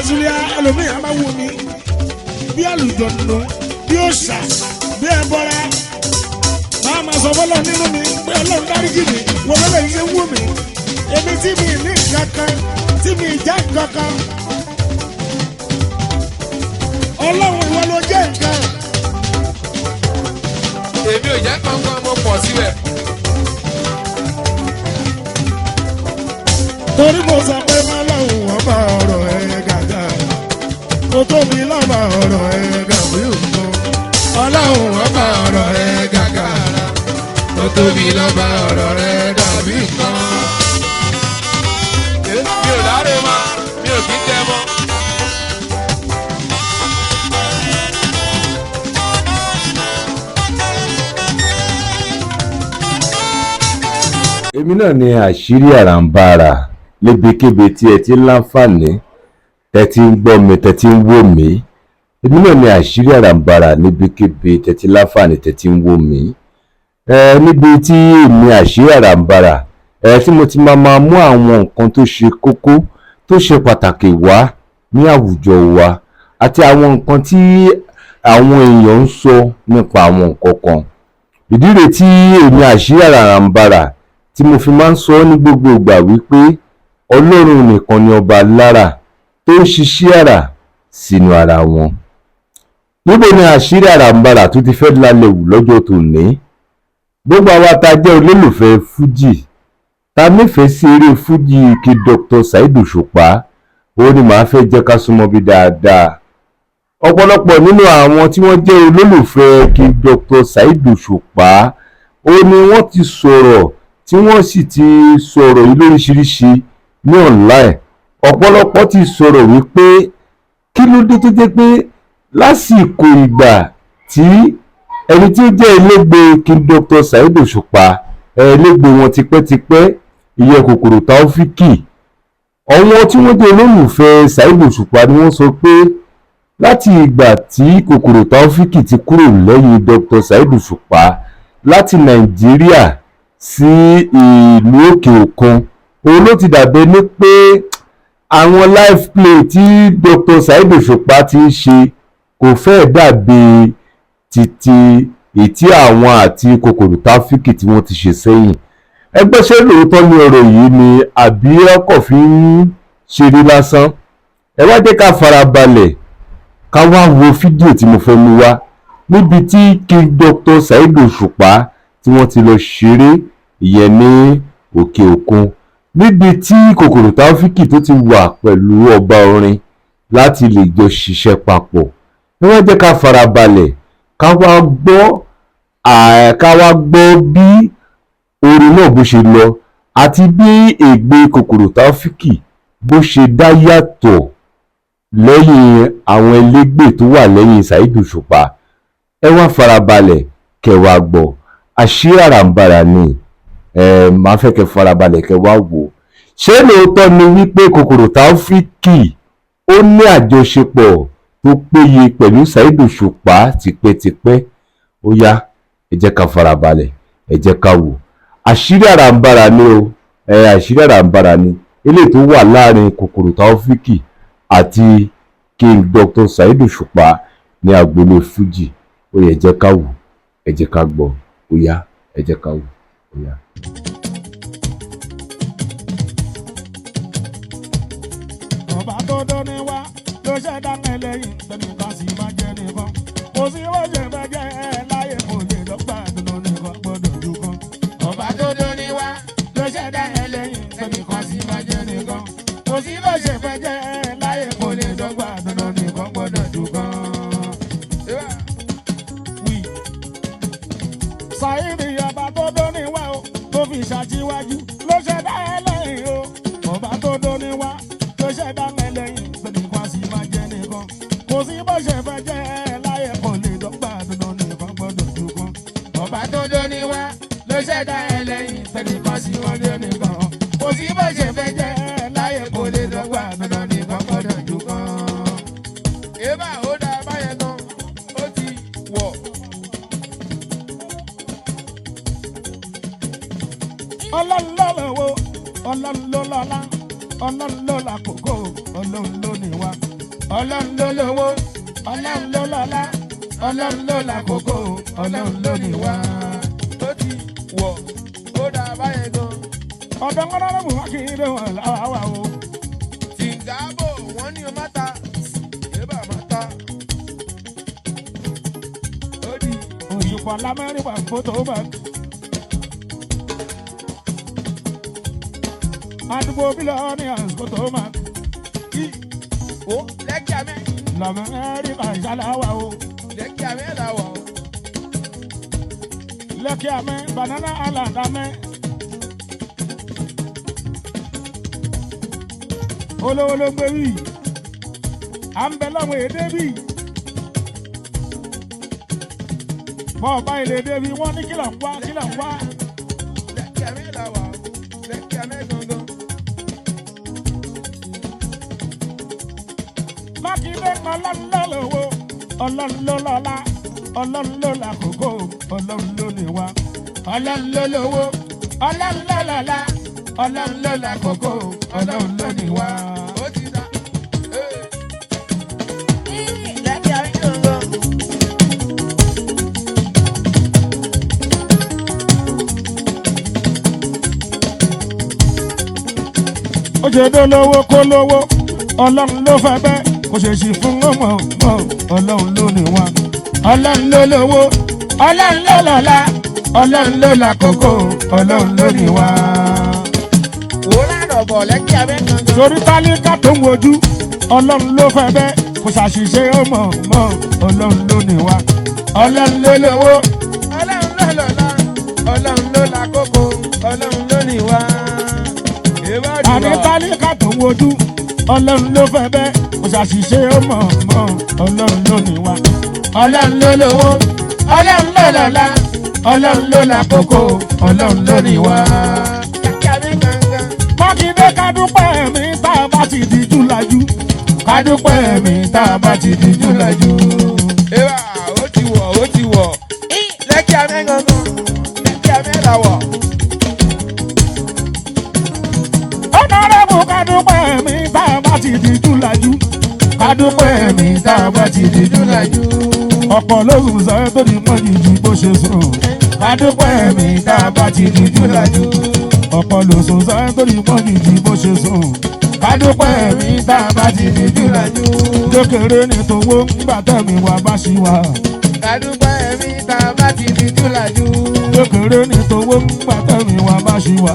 Zulia ẹlòmíì á máa wù mí bí àlùjọ̀nù bí òòṣà bí ẹbọra máa ma sọ fọlọ́ nínú mi pé Ọlọ́run dáríjì mi wọ́n fẹ́lẹ̀ yìí ṣe wù mí èmi tí mi ní kankan tí mi já kankan Ọlọ́run ìwọ ló jẹ́ nǹkan. Èmi ò jẹ́ kankan mo pọ̀ síbẹ̀. Torí mo sọ pé má lọ́hùn wọ́n bá ọ̀rọ̀ ẹ̀ gàgà kó tóbi lọ́ba ọ̀rọ̀ ẹ̀ gàgbé òkun. Ọlọ́hun wọ́n bá ọ̀rọ̀ ẹ̀ gàgà kó tóbi lọ́ba ọ̀rọ̀ ẹ̀ dàbí nǹkan. Mi ò láre mọ́, mi ò kí ń tẹ́ mọ́. Èmi náà ni àṣírí Àràǹbarà lébekébé tí ẹ ti ń láǹfààní tẹ́ ti ń gbọ́ mi tẹ́ ti ń wò mí. Èmi náà ni àṣírí Àràǹbarà lébekébé tẹ́ ti láǹfààní tẹ́ ti ń wò mí. Níbi tí èmi àṣírí Àràǹbarà tí mo ti máa mú àwọn nǹkan tó ṣe kókó tó ṣe pàtàkì wá ní àwùjọ wa àti àwọn nǹkan tí àwọn èèyàn ń sọ nípa àwọn nǹkan kan. Ìdí rèé tí èmi àṣírí Àràǹbarà tí mo fi máa ń sọ ní gbogbo ìgbà wípé Ọlọ́run nìkan ni ọba lára tó ń ṣiṣẹ́ àrà sínú ara wọn. Níbo ni àṣírí Àràǹbarà tó ti fẹ́ lálẹ́ wù lọ́jọ́ tòní? Gbogbo àwa tá jẹ́ olólùfẹ́ Fuji ta nífẹ̀ẹ́ sí eré Fuji kí Dr. Saheed Osupa ó ní màá fẹ́ jẹ́ ká súnmọ́ bí dáadáa. Ọ̀pọ̀lọpọ̀ nínú àwọn tí wọ́n jẹ́ olólùfẹ́ kí Dr. Saheed Osupa ó ní wọ́n ti sọ̀rọ̀ tí wọ́n sì ti sọ̀rọ̀ yìí lóríṣiríṣi ní online. Ọ̀pọ̀lọpọ̀ ti sọ̀rọ̀ wípé kí ló dé tó jẹ́ pé lásìkò ìgbà tí ẹni tí ó jẹ́ elégbé kí Dr. Saheed Osupa elégbé wọn tipẹ́tipẹ́ ìyẹn Kokoro Taofeeq àwọn tí wọ́n jẹ́ olólùfẹ́ Saheed Osupa ni wọ́n sọ pé láti ìgbà tí Kokoro Taofeeq ti kúrò lẹ́yìn Dr. Saheed Osupa láti Nàìjíríà sí ìlú òkè òkun òun ló ti dàbẹ́ ní pé àwọn live play tí Dr. Saheed Osupa ti ń ṣe kò fẹ́ dàbí títí ètí àwọn àti Kokoro Taofeeq tí wọ́n ti ṣe sẹ́yìn. Ẹgbẹ́ ṣé lóòótọ́ ní ọ̀rọ̀ yìí ni àbí ọkọ̀ fi ń ṣeré lásán? Ẹ wá jẹ́ ká farabalẹ̀ ká wá wo fídíò tí mo fẹ́ mú wá níbi tí King Dr. Saheed Osupa tí wọ́n ti lọ ṣeré ìyẹn ní òkè òkun níbi tí Kokoro Taofeeq tó ti wà pẹ̀lú ọba orin láti lè jọ ṣiṣẹ́ papọ̀. Ẹ wá jẹ́ ká farabalẹ̀ ká wá gbọ́ bí orin náà bó ṣe lọ àti bí ègbé Kokoro Taofeeq bó ṣe dá yàtọ̀ lẹ́yìn àwọn ẹlẹ́gbẹ́ tó wà lẹ́yìn Saheed Osupa. Ẹ wá farabalẹ̀ kẹ́ wá gbọ́. Àṣírí Àràǹbarà ni máa fẹ́ kẹ́ farabalẹ̀ kẹ́ wá wò. Ṣé lóòótọ́ ni wípé Kokoro Taofeeq ó ní àjọṣepọ̀ tó péye pẹ̀lú Saheed Osupa tipẹ́tipẹ́? Ó yá ẹ jẹ́ ká farabalẹ̀ ẹ jẹ́ ká wò. Àṣírí Àràǹbarà ni o àṣírí Àràǹbarà ni eléyìí tó wà láàrin Kokoro Taofeeq àti King Dr. Saheed Osupa ní agboolé Fuji. Ó yẹ ẹ jẹ́ ká wò ẹ jẹ́ ká gbọ́. Ó yá ẹ jẹ́ ká wò. Ó yá. Ọba tó dán ní wá ló ṣẹ̀dá ẹlẹ́yìn tẹnìkan sì máa jẹ́ nìkan. Kò sí bó ṣe fẹ́ jẹ́ láyé kò lè dọ́gba dúró nìkan gbọ́dọ̀ jù kan. Ọba tó dán ní wá ló ṣẹ̀dá ẹlẹ́yìn tẹnìkan sì máa jẹ́ nìkan. Kò sí bó ṣe fẹ́ jẹ́ láyé kò lè dọ́gba dúró nìkan gbọ́dọ̀ jù kan. Saheed ọba tó dán ní wá o tó fi ṣàtiwájú ló ṣẹ̀dá ẹlẹ́yìn o. Ọba tó dán ní wá ló ṣẹ̀dá ẹlẹ́yìn tẹnìkan sì máa jẹ́ nìkan. Kò sí bó ṣe fẹ́ jẹ́ láyé kò lè dọ́gba dúró nìkan gbọ́dọ̀ jù kan. Ọba tó dán ní wá ló ṣẹ̀dá ẹlẹ́yìn tẹnìkan sì máa jẹ́ nìkan. Kò sí bó ṣe fẹ́ jẹ́ láyé kò lè dọ́gba dúró nìkan gbọ́dọ̀ jù kan. Èèbà ó dá báyẹn tán ó ti wọ̀. Ọlọ́run ló lówó, Ọlọ́run ló lọ́lá, Ọlọ́run ló lákòókò, Ọlọ́run ló ní wá. ọlọ́run ló lówó ọlọ́run ló lọ́lá ọlọ́run ló làkókò ọlọ́run ló ní wá. ó ti wọ̀ ó dà báyẹn gan. ọ̀dọ́ mọ́nà mú wá kí n lè wọ̀n láwà o. tìǹgàbò wọ́n ní o má ta yébà má ta. ó di òṣùpá lamẹ́rìnwá fótó bá. àdúgbò bílíọ̀nù àsìkò tó máa. ó lẹ́kì àmẹ́. lamẹ́rìnwá ìṣàlàwà o. lẹ́kì àmẹ́ là wà o. lẹ́kì àmẹ́ banana island àmẹ́. olówó ló gbé wí. à ń bẹ lọ́wọ́ èdè bí. bọ́ọ̀ bá ilé èdè bí wọ́n ní kílọ̀ ń wá kílọ̀ ń wá. lẹ́kì àmẹ́ là wà o. lẹ́kì àmẹ́ gangan. mákindé ọlọ́run ló lówó ọlọ́run ló lọ́lá ọlọ́run ló làkókò ọlọ́run ló ní wá. ọlọ́run ló lówó ọlọ́run ló lọ́lá ọlọ́run ló làkókò ọlọ́run ló ní wá. ó ti dá. lẹ́kì àmẹ́ gangan. ó ṣe dó lówó kó lówó ọlọ́run ló fẹ́ bẹ́ẹ̀ kò ṣe ṣì fún ọmọ ọlọ́run ló ní wá. ọlọ́run ló lówó ọlọ́run ló lọ́lá ọlọ́run ló làkókò ọlọ́run ló ní wá. wò ládọ̀ bọ̀ lẹ́kì àmẹ́ gangan. torí tálíkà tó ń wojú ọlọ́run ló fẹ́ bẹ́ẹ̀ kò ṣàṣìṣe ọmọ ọlọ́run ló ní wá. ọlọ́run ló lówó ọlọ́run ló lọ́lá ọlọ́run ló làkókò ọlọ́run ló ní wá. àní tálíkà tó ń wojú ọlọ́run ló fẹ́ bẹ́ẹ̀ kò ṣàṣìṣe ọmọ ọlọ́run ló ní wá. ọlọ́run ló lówó ọlọ́run ló lọ́lá ọlọ́run ló làkókò ọlọ́run ló ní wá. lẹ́kì àmẹ́ gangan. mákindé kádúpẹ́ mi tá a bá ti díjú lajú kádúpẹ́ mi tá a bá ti díjú lajú. ewà ó ti wọ̀ ó ti wọ̀. lẹ́kì àmẹ́ gangan. lẹ́kì àmẹ́ là wọ̀. ọ̀nàrẹ́bù kádúpẹ́ mi tá a bá ti díjú lajú kádúpẹ́ mi tá a bá ti díjú lajú. ọ̀pọ̀ lóhùn sọ́yẹ́ tó ní mọ́ yìí ju bó ṣe sùn kádúpẹ́ mi tá a bá ti díjú lajú. ọ̀pọ̀ lóhùn sọ́yẹ́ tó ní mọ́ yìí ju bó ṣe sùn kádúpẹ́ mi tá a bá ti díjú lajú. kékeré ní towó ńgbà tẹ̀mí wa bá ṣì wà. kádúpẹ́ mi tá a bá ti di júlájú. kékeré ní towó ńgbà tẹ̀mí wa bá ṣì wà.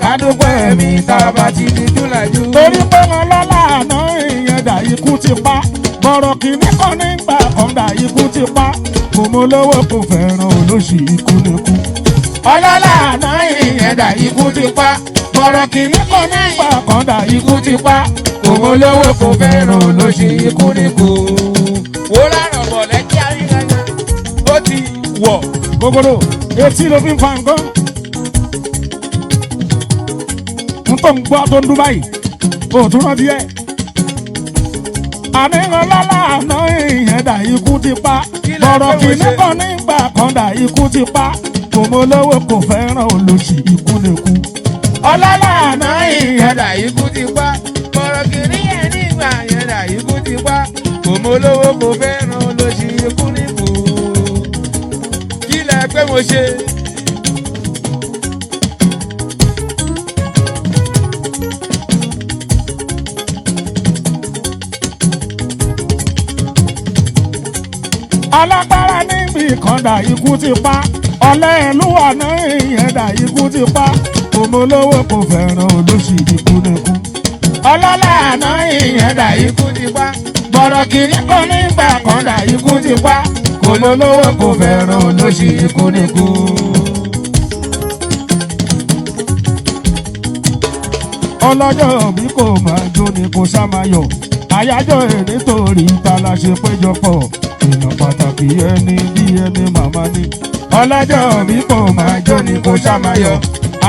kádúpẹ́ mi tá a bá ti di júlájú. torí pé wọn lọ́la àná ìyẹn dà ikú ti pa bọ̀rọ̀ kìíní kan nígbà kan dà ikú ti pa kò mọ lówó kò fẹ́ràn olóṣì ikú nìkú. ọlọ́lá àná ìyẹn dà ikú ti pa bọ̀rọ̀ kìíní kan nígbà kan dà ikú ti pa kò mọ lówó kò fẹ́ràn olóṣì ikú nìkú. wò lárọ̀ bọ̀ lẹ́kì àmẹ́ gangan. ó ti wọ̀. Kokoro etí ló fi ń fa nǹkan n tó ń gbọ́ tó ń dún báyìí òtún rántí ẹ̀. àní ọlọ́lá àná ìyẹn dà ikú ti pa bọ̀rọ̀ kìíní kan nígbà kan dà ikú ti pa kò mọ lówó kò fẹ́ràn olóṣì ikú nìkú. ọlọ́lá àná ìyẹn dà ikú ti pa bọ̀rọ̀ kìíní yẹn nígbà yẹn dà ikú ti pa kò mọ olówó kò fẹ́ràn olóṣì ikú nìkú. kí lẹ pé mo ṣe. alágbára níbi kan dà ikú ti pa ọ̀lẹ́ ìlú àná ìyẹn dà ikú ti pa òmolówó kò fẹ́ràn olóṣì ikú nìkú. ọlọ́lá àná ìyẹn dà ikú ti pa bọ̀rọ̀ kìíní kan nígbà kan dà ikú ti pa òmolówó kò fẹ́ràn olóṣì ikú nìkú. ọlọ́jọ́ bí kò máa jó ni kò ṣá máa yọ̀ àyájọ́ ẹ̀ nítorí ta la ṣe péjọpọ̀ èèyàn pàtàkì ẹni bí ẹni màmá ni. ọlọ́jọ́ bí kò máa jó ni kò ṣá máa yọ̀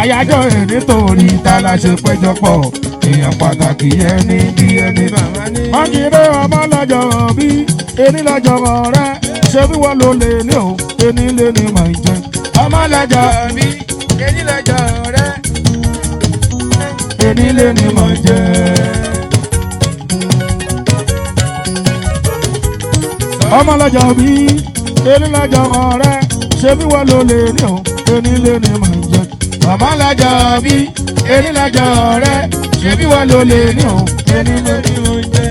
àyájọ́ ẹ̀ nítorí ta la ṣe péjọpọ̀ èèyàn pàtàkì ẹni bí ẹni màmá ni. wọ́n kì í dé ọmọ lọ́jọ́ bí ẹni lọ́jọ́ rẹ ṣé bí wọ́n ló lè ní o ẹni lè ní màá jẹ. ọmọ lọ́jọ́ bí ẹni lọ́jọ́ rẹ ẹni lè ní màá jẹ. ọmọ lọ́jọ́ bí ẹni lọ́jọ́ ọ̀rẹ́ ṣé bí wọ́n ló lè ní o ẹni lè ní màá jẹ. ọmọ lọ́jọ́ bí ẹni lọ́jọ́ ọ̀rẹ́ ṣé bí wọ́n ló lè ní o ẹni lè ní màá jẹ.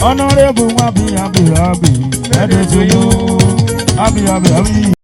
Honorable happy happy happy birthday to you, happy happy happy.